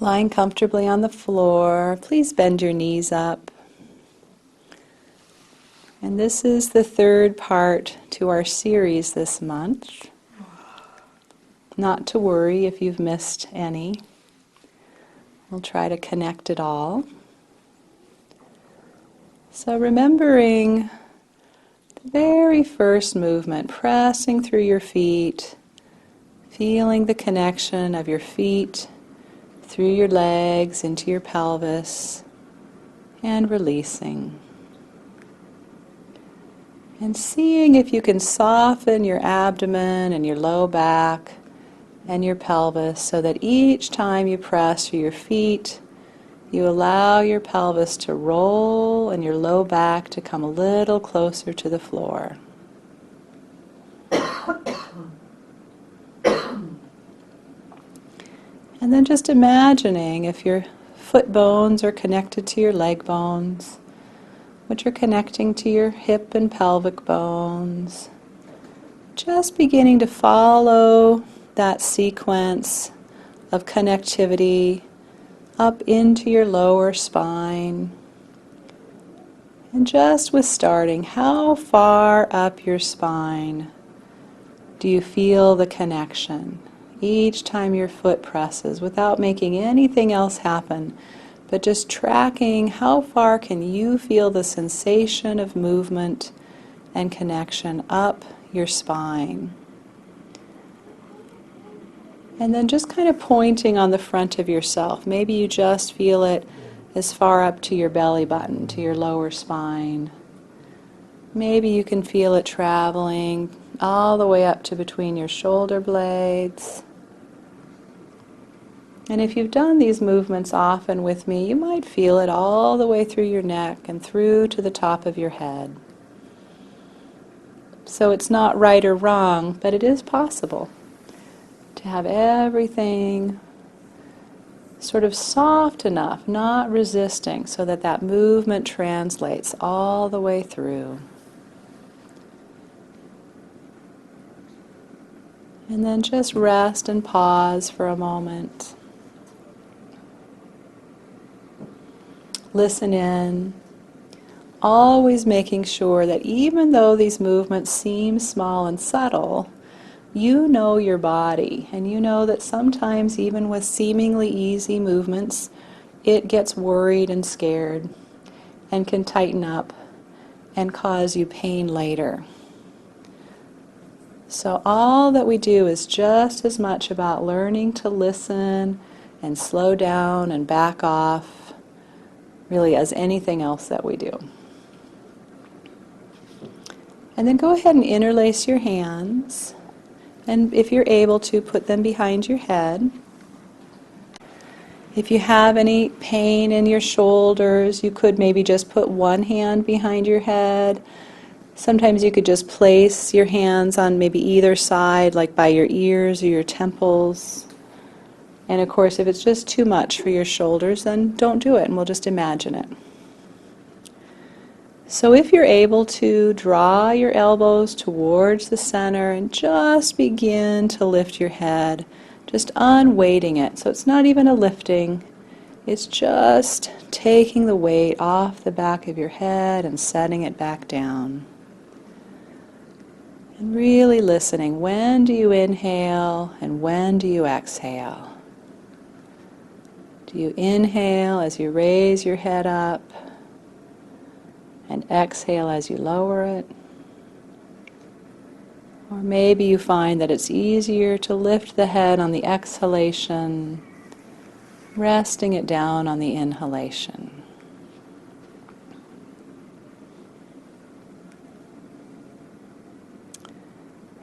Lying comfortably on the floor, please bend your knees up. And this is the third part to our series this month. Not to worry if you've missed any. We'll try to connect it all. So remembering the very first movement, pressing through your feet, feeling the connection of your feet through your legs into your pelvis, and releasing. And seeing if you can soften your abdomen and your low back and your pelvis so that each time you press through your feet, you allow your pelvis to roll and your low back to come a little closer to the floor. And then just imagining if your foot bones are connected to your leg bones, which are connecting to your hip and pelvic bones. Just beginning to follow that sequence of connectivity up into your lower spine. And just with starting, how far up your spine do you feel the connection? Each time your foot presses, without making anything else happen, but just tracking how far can you feel the sensation of movement and connection up your spine. And then just kind of pointing on the front of yourself. Maybe you just feel it as far up to your belly button, to your lower spine. Maybe you can feel it traveling all the way up to between your shoulder blades. And if you've done these movements often with me, you might feel it all the way through your neck and through to the top of your head. So it's not right or wrong, but it is possible to have everything sort of soft enough, not resisting, so that that movement translates all the way through. And then just rest and pause for a moment. Listen in, always making sure that even though these movements seem small and subtle, you know your body, and you know that sometimes even with seemingly easy movements, it gets worried and scared and can tighten up and cause you pain later. So all that we do is just as much about learning to listen and slow down and back off, really, as anything else that we do. And then go ahead and interlace your hands. And if you're able to, put them behind your head. If you have any pain in your shoulders, you could maybe just put one hand behind your head. Sometimes you could just place your hands on maybe either side, like by your ears or your temples. And of course, if it's just too much for your shoulders, then don't do it, and we'll just imagine it. So if you're able to, draw your elbows towards the center and just begin to lift your head, just unweighting it. So it's not even a lifting, it's just taking the weight off the back of your head and setting it back down. And really listening, when do you inhale and when do you exhale? Do you inhale as you raise your head up and exhale as you lower it? Or maybe you find that it's easier to lift the head on the exhalation, resting it down on the inhalation.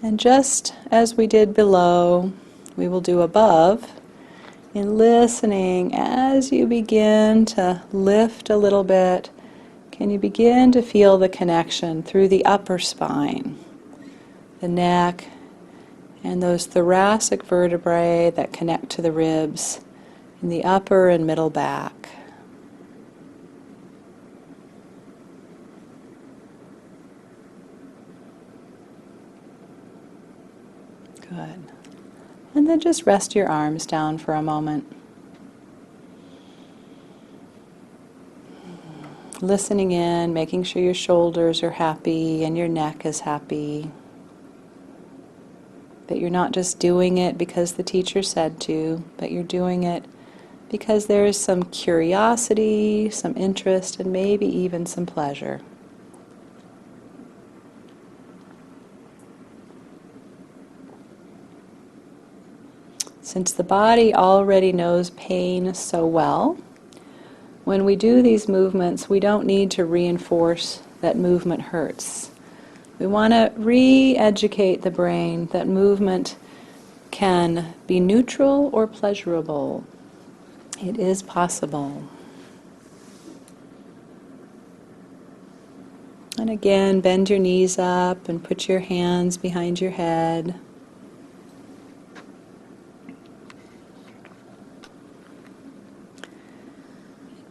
And just as we did below, we will do above. In listening, as you begin to lift a little bit, can you begin to feel the connection through the upper spine, the neck, and those thoracic vertebrae that connect to the ribs in the upper and middle back. Good. And then just rest your arms down for a moment. Listening in, making sure your shoulders are happy and your neck is happy. That you're not just doing it because the teacher said to, but you're doing it because there is some curiosity, some interest, and maybe even some pleasure. Since the body already knows pain so well, when we do these movements, we don't need to reinforce that movement hurts. We want to re-educate the brain that movement can be neutral or pleasurable. It is possible. And again, bend your knees up and put your hands behind your head.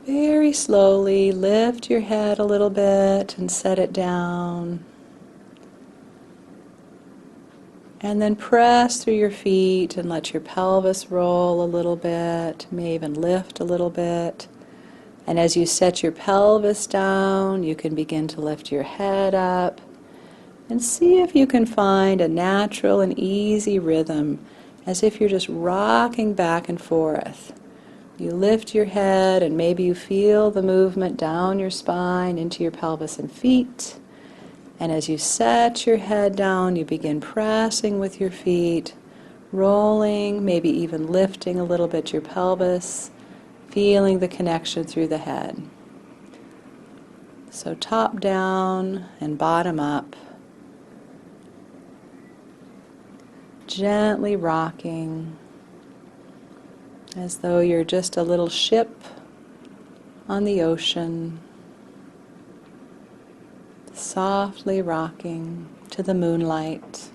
Very slowly lift your head a little bit and set it down. And then press through your feet and let your pelvis roll a little bit, may even lift a little bit. And as you set your pelvis down, you can begin to lift your head up and see if you can find a natural and easy rhythm, as if you're just rocking back and forth. You lift your head and maybe you feel the movement down your spine into your pelvis and feet. And as you set your head down, you begin pressing with your feet, rolling, maybe even lifting a little bit your pelvis, feeling the connection through the head. So top down and bottom up, gently rocking, as though you're just a little ship on the ocean, softly rocking to the moonlight,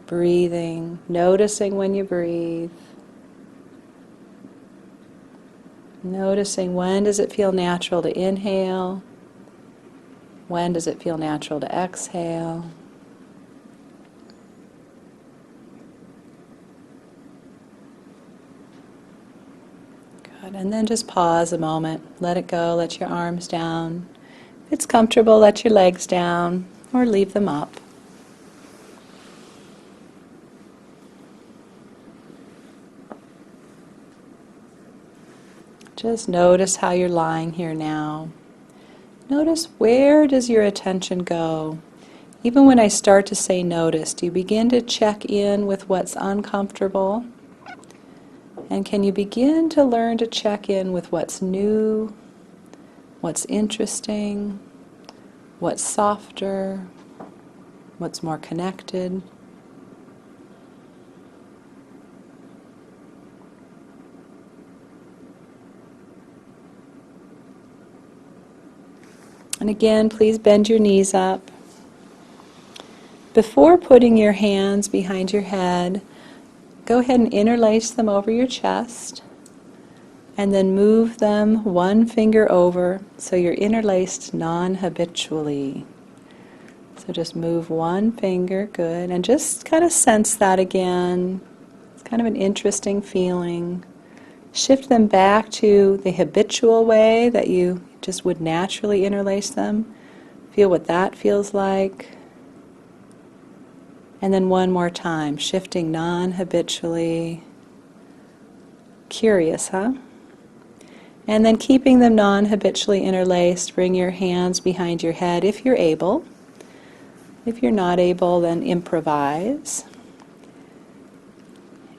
breathing, noticing when you breathe, noticing when does it feel natural to inhale, when does it feel natural to exhale. And then just pause a moment, let it go, let your arms down. If it's comfortable, let your legs down or leave them up. Just notice how you're lying here now. Notice, where does your attention go? Even when I start to say notice, do you begin to check in with what's uncomfortable? And can you begin to learn to check in with what's new, what's interesting, what's softer, what's more connected? And again, please bend your knees up. Before putting your hands behind your head, go ahead and interlace them over your chest, and then move them one finger over so you're interlaced non-habitually. So just move one finger, good, and just kind of sense that again. It's kind of an interesting feeling. Shift them back to the habitual way that you just would naturally interlace them. Feel what that feels like. And then one more time, shifting non-habitually. Curious, huh? And then keeping them non-habitually interlaced, bring your hands behind your head if you're able. If you're not able, then improvise.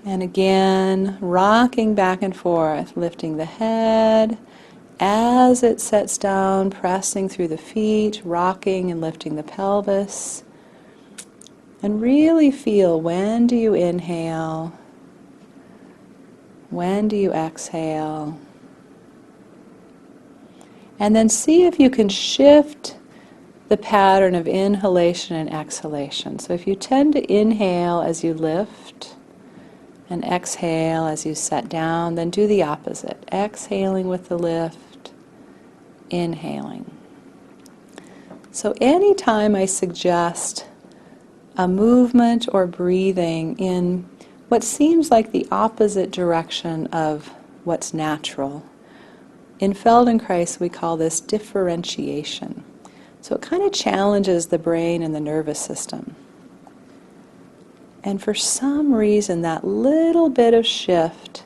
And again, rocking back and forth, lifting the head as it sets down, pressing through the feet, rocking and lifting the pelvis. And really feel, when do you inhale? When do you exhale? And then see if you can shift the pattern of inhalation and exhalation. So if you tend to inhale as you lift and exhale as you set down, then do the opposite. Exhaling with the lift, inhaling. So anytime I suggest a movement or breathing in what seems like the opposite direction of what's natural, In Feldenkrais, we call this differentiation. So it kind of challenges the brain and the nervous system. And for some reason, that little bit of shift,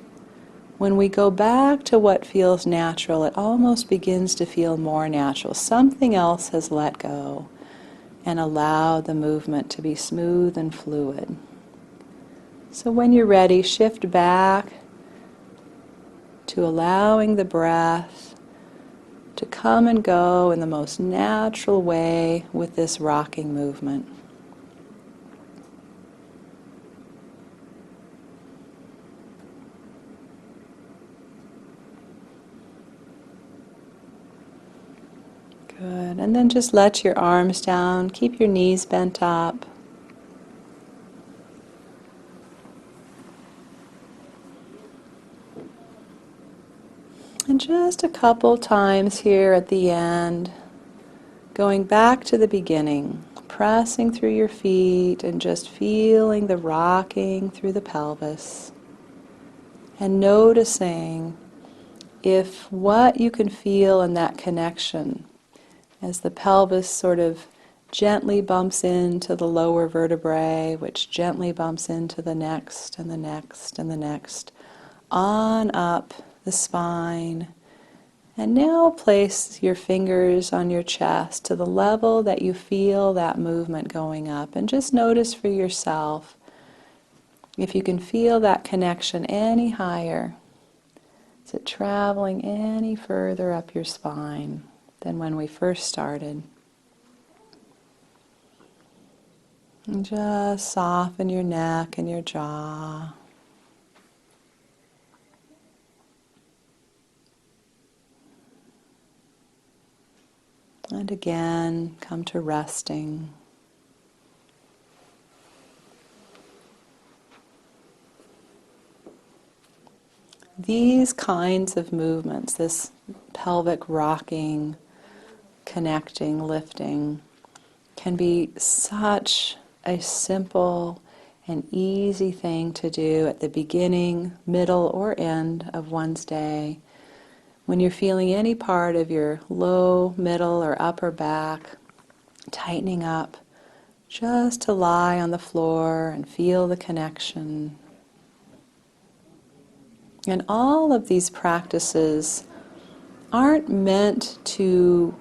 when we go back to what feels natural, it almost begins to feel more natural. Something else has let go and allowed the movement to be smooth and fluid. So when you're ready, shift back to allowing the breath to come and go in the most natural way with this rocking movement. Good. And then just let your arms down. Keep your knees bent up. And just a couple times here at the end, going back to the beginning, pressing through your feet and just feeling the rocking through the pelvis. And noticing if what you can feel in that connection as the pelvis sort of gently bumps into the lower vertebrae, which gently bumps into the next and the next and the next, on up the spine. And now place your fingers on your chest to the level that you feel that movement going up. And just notice for yourself if you can feel that connection any higher. Is it traveling any further up your spine than when we first started? And just soften your neck and your jaw. And again, come to resting. These kinds of movements, this pelvic rocking, connecting, lifting, can be such a simple and easy thing to do at the beginning, middle, or end of one's day. When you're feeling any part of your low, middle, or upper back tightening up, just to lie on the floor and feel the connection. And all of these practices aren't meant to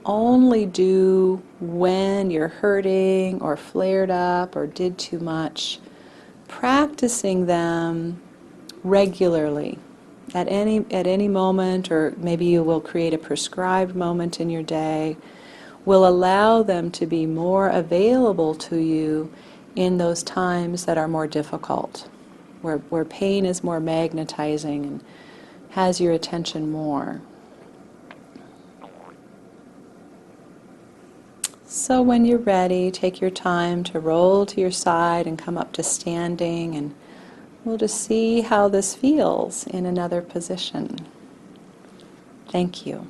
only do when you're hurting or flared up or did too much. Practicing them regularly at any moment, or maybe you will create a prescribed moment in your day, will allow them to be more available to you in those times that are more difficult, where pain is more magnetizing and has your attention more. So when you're ready, take your time to roll to your side and come up to standing, and we'll just see how this feels in another position. Thank you.